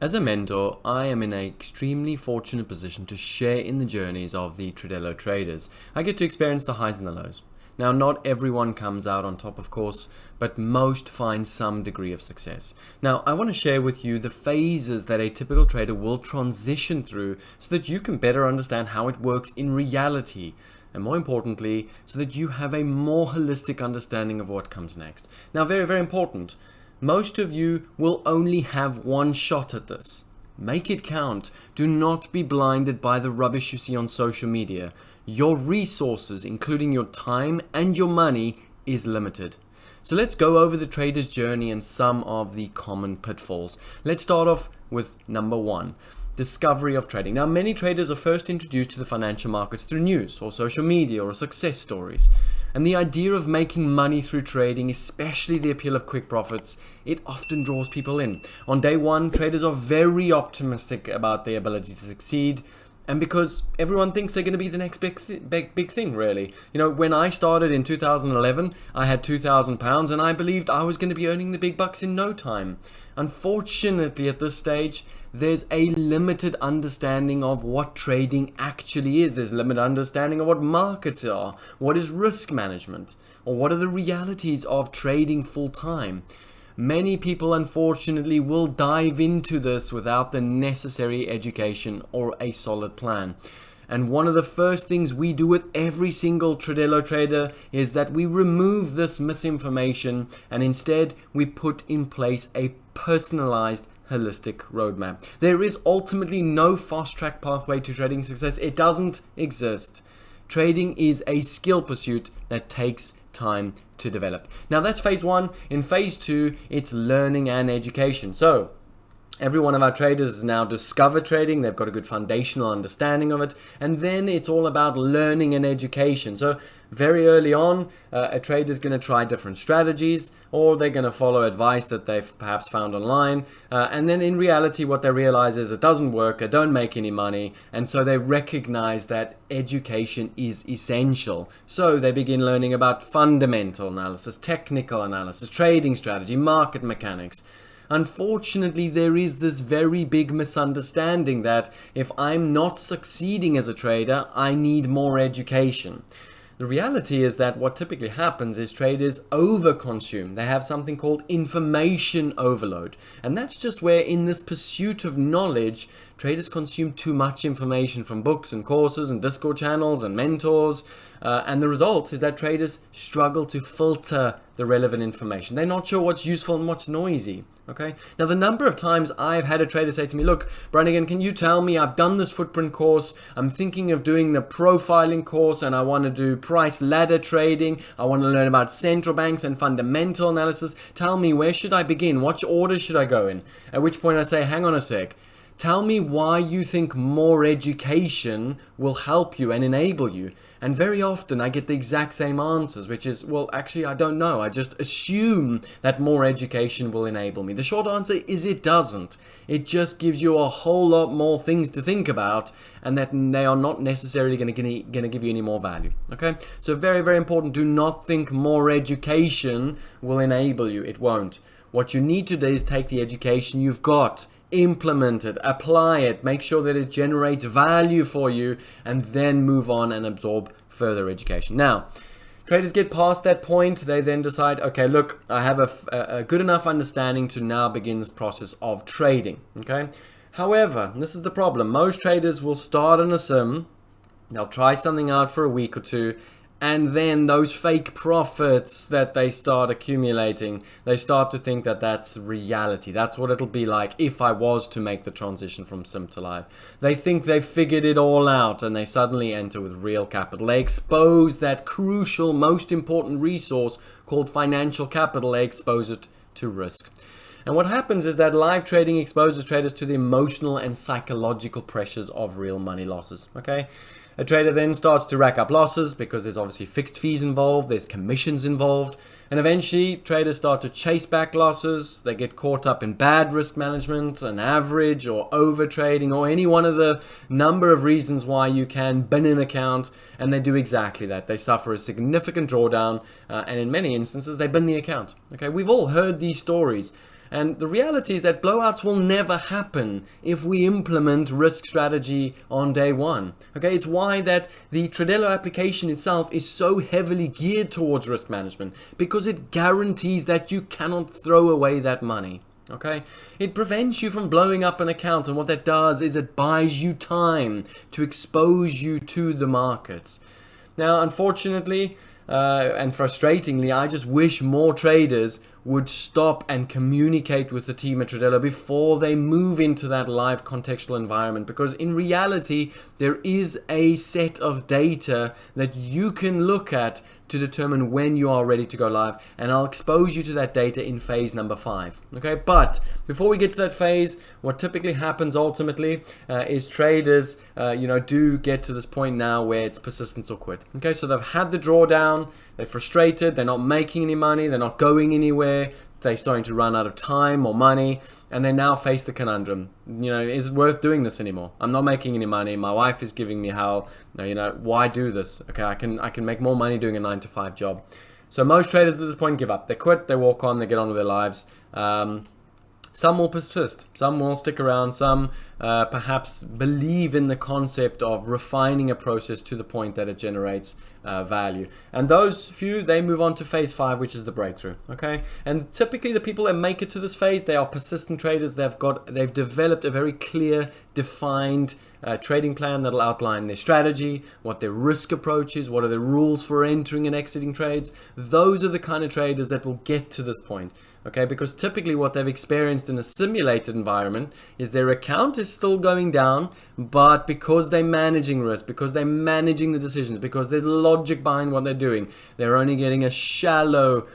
As a mentor, I am in an extremely fortunate position to share in the journeys of the Tradelo traders. I get to experience the highs and the lows. Now, not everyone comes out on top, of course, but most find some degree of success. Now, I want to share with you the phases that a typical trader will transition through so that you can better understand how it works in reality. And more importantly, so that you have a more holistic understanding of what comes next. Now, very, very important. Most of you will only have one shot at this. Make it count. Do not be blinded by the rubbish you see on social media. Your resources, including your time and your money, is limited. So let's go over the trader's journey and some of the common pitfalls. Let's start off with number one. Discovery of trading. Now, many traders are first introduced to the financial markets through news or social media or success stories. And the idea of making money through trading, especially the appeal of quick profits, it often draws people in. On day one, traders are very optimistic about their ability to succeed. And because everyone thinks they're going to be the next big thing, really. You know, when I started in 2011, I had £2,000 and I believed I was going to be earning the big bucks in no time. Unfortunately, at this stage, there's a limited understanding of what trading actually is. There's a limited understanding of what markets are, what is risk management, or what are the realities of trading full time. Many people, unfortunately, will dive into this without the necessary education or a solid plan. And one of the first things we do with every single Tradelo trader is that we remove this misinformation and instead we put in place a personalized holistic roadmap. There is ultimately no fast track pathway to trading success. It doesn't exist. Trading is a skill pursuit that takes time to develop. Now that's phase one. In phase two, it's learning and education. So every one of our traders has now discovered trading. They've got a good foundational understanding of it. And then it's all about learning and education. So very early on, a trader is going to try different strategies, or they're going to follow advice that they've perhaps found online. And then in reality, what they realize is it doesn't work. They don't make any money. And so they recognize that education is essential. So they begin learning about fundamental analysis, technical analysis, trading strategy, market mechanics. Unfortunately, there is this very big misunderstanding that if I'm not succeeding as a trader, I need more education. The reality is that what typically happens is traders overconsume. They have something called information overload. And that's just where in this pursuit of knowledge, traders consume too much information from books and courses and Discord channels and mentors. And the result is that traders struggle to filter the relevant information. They're not sure what's useful and what's noisy. Okay. Now, the number of times I've had a trader say to me, look, Brannigan, can you tell me, I've done this footprint course. I'm thinking of doing the profiling course and I want to do price ladder trading. I want to learn about central banks and fundamental analysis. Tell me, where should I begin? What order should I go in? At which point I say, hang on a sec. Tell me why you think more education will help you and enable you. And very often I get the exact same answers, which is, well, actually, I don't know. I just assume that more education will enable me. The short answer is it doesn't. It just gives you a whole lot more things to think about, and that they are not necessarily going to give you any more value. Okay? So very, very important. Do not think more education will enable you. It won't. What you need to do is take the education you've got, implement it, apply it, make sure that it generates value for you, and then move on and absorb further education. Now, traders get past that point. They then decide, okay, look, I have a good enough understanding to now begin this process of trading. Okay. However, this is the problem. Most traders will start on a sim. They'll try something out for a week or two. And then those fake profits that they start accumulating, they start to think that that's reality. That's what it'll be like if I was to make the transition from sim to live. They think they've figured it all out and they suddenly enter with real capital. They expose that crucial, most important resource called financial capital. They expose it to risk. And what happens is that live trading exposes traders to the emotional and psychological pressures of real money losses. Okay. A trader then starts to rack up losses because there's obviously fixed fees involved, there's commissions involved, and eventually traders start to chase back losses. They get caught up in bad risk management, an average or over trading, or any one of the number of reasons why you can bin an account, and they do exactly that. They suffer a significant drawdown, and in many instances they bin the account. Okay, we've all heard these stories. And the reality is that blowouts will never happen if we implement risk strategy on day one. Okay, it's why that the Tradelo application itself is so heavily geared towards risk management, because it guarantees that you cannot throw away that money. Okay, it prevents you from blowing up an account, and what that does is it buys you time to expose you to the markets. Now, unfortunately, and frustratingly, I just wish more traders would stop and communicate with the team at Tradelo before they move into that live contextual environment, because in reality there is a set of data that you can look at to determine when you are ready to go live, and I'll expose you to that data in phase number 5. Okay, but before we get to that phase, what typically happens ultimately is traders do get to this point now where it's persistence or quit. Okay, so they've had the drawdown, they're frustrated, they're not making any money, they're not going anywhere, they're starting to run out of time or money, and they now face the conundrum. Is it worth doing this anymore? I'm not making any money, my wife is giving me hell, why do this? Okay, I can make more money doing a 9-to-5 job. So most traders at this point give up. They quit, they walk on, they get on with their lives. Some will persist, some will stick around, some perhaps believe in the concept of refining a process to the point that it generates value. And those few, they move on to phase 5, which is the breakthrough. Okay, and typically the people that make it to this phase, they are persistent traders. They've developed a very clear, defined trading plan that'll outline their strategy, what their risk approach is, what are the rules for entering and exiting trades. Those are the kind of traders that will get to this point. Okay, because typically what they've experienced in a simulated environment is their account is still going down, but because they're managing risk, because they're managing the decisions, because there's logic behind what they're doing, they're only getting a shallow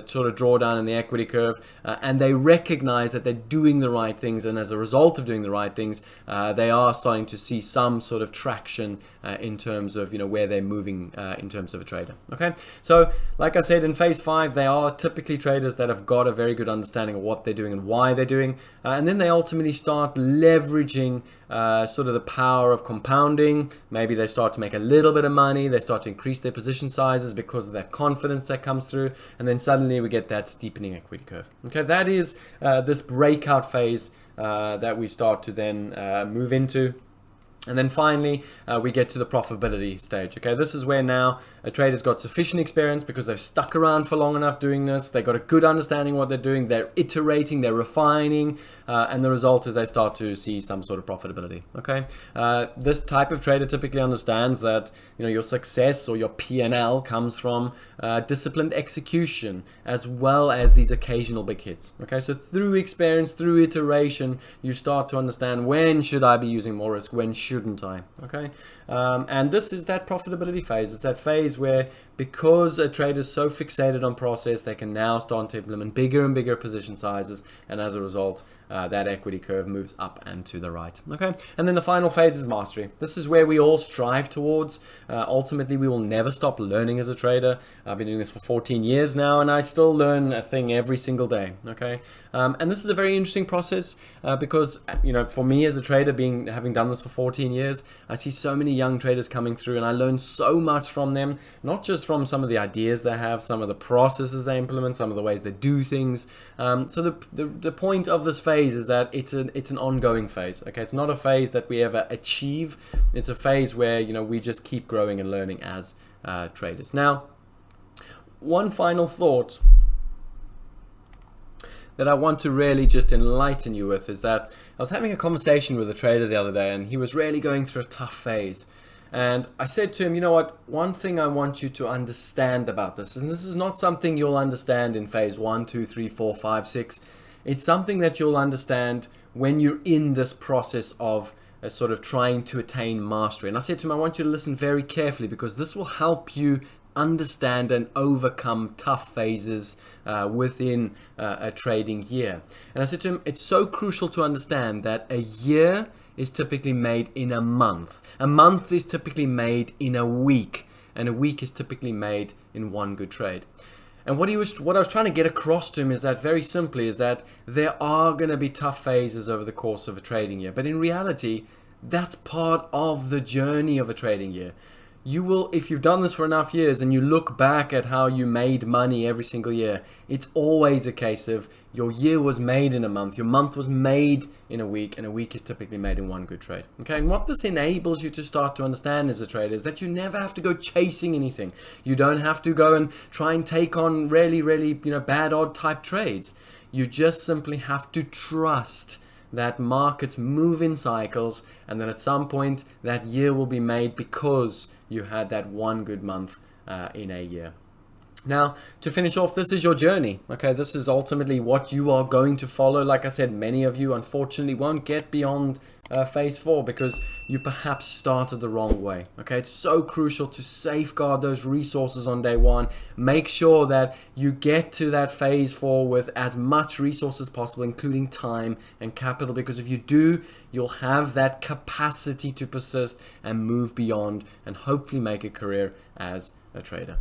sort of drawdown in the equity curve, and they recognize that they're doing the right things, and as a result of doing the right things, they are starting to see some sort of traction in terms of where they're moving in terms of a trader. Okay, so like I said, in phase 5 they are typically traders that have got a very good understanding of what they're doing and why they're doing, and then they ultimately start leveraging sort of the power of compounding. Maybe they start to make a little bit of money, they start to increase their position sizes because of that confidence that comes through, and then suddenly we get that steepening equity curve. Okay, that is this breakout phase that we start to then move into. And then finally, we get to the profitability stage. Okay, this is where now a trader's got sufficient experience because they've stuck around for long enough doing this. They've got a good understanding of what they're doing. They're iterating, they're refining, and the result is they start to see some sort of profitability. Okay, this type of trader typically understands that your success or your P&L comes from disciplined execution as well as these occasional big hits. Okay, so through experience, through iteration, you start to understand when should I be using more risk, when shouldn't I? Okay, and this is that profitability phase. It's that phase where, because a trader is so fixated on process, they can now start to implement bigger and bigger position sizes, and as a result, that equity curve moves up and to the right. Okay, and then the final phase is mastery. This is where we all strive towards. Ultimately, we will never stop learning as a trader. I've been doing this for 14 years now, and I still learn a thing every single day. Okay, and this is a very interesting process because for me as a trader, having done this for 14 years, I see so many young traders coming through, and I learn so much from them, not just from some of the ideas they have, some of the processes they implement, some of the ways they do things. So the point of this phase is that it's an ongoing phase. Okay, it's not a phase that we ever achieve. It's a phase where we just keep growing and learning as traders. Now, one final thought that I want to really just enlighten you with is that I was having a conversation with a trader the other day, and he was really going through a tough phase. And I said to him, you know what, one thing I want you to understand about this, and this is not something you'll understand in phase 1, 2, 3, 4, 5, 6. It's something that you'll understand when you're in this process of sort of trying to attain mastery. And I said to him, I want you to listen very carefully, because this will help you understand and overcome tough phases within a trading year. And I said to him, it's so crucial to understand that a year is typically made in a month. A month is typically made in a week, and a week is typically made in one good trade. And what I was trying to get across to him is that, very simply, is that there are going to be tough phases over the course of a trading year. But in reality, that's part of the journey of a trading year. you will, if you've done this for enough years and you look back at how you made money every single year, it's always a case of your year was made in a month, your month was made in a week, and a week is typically made in one good trade. Okay, and what this enables you to start to understand as a trader is that you never have to go chasing anything. You don't have to go and try and take on really, bad odd type trades. You just simply have to trust that markets move in cycles, and then at some point that year will be made because you had that one good month in a year. Now, to finish off, this is your journey. Okay, this is ultimately what you are going to follow. Like I said, many of you unfortunately won't get beyond phase 4 because you perhaps started the wrong way. Okay, it's so crucial to safeguard those resources on day 1. Make sure that you get to that phase 4 with as much resources as possible, including time and capital, because if you do, you'll have that capacity to persist and move beyond and hopefully make a career as a trader.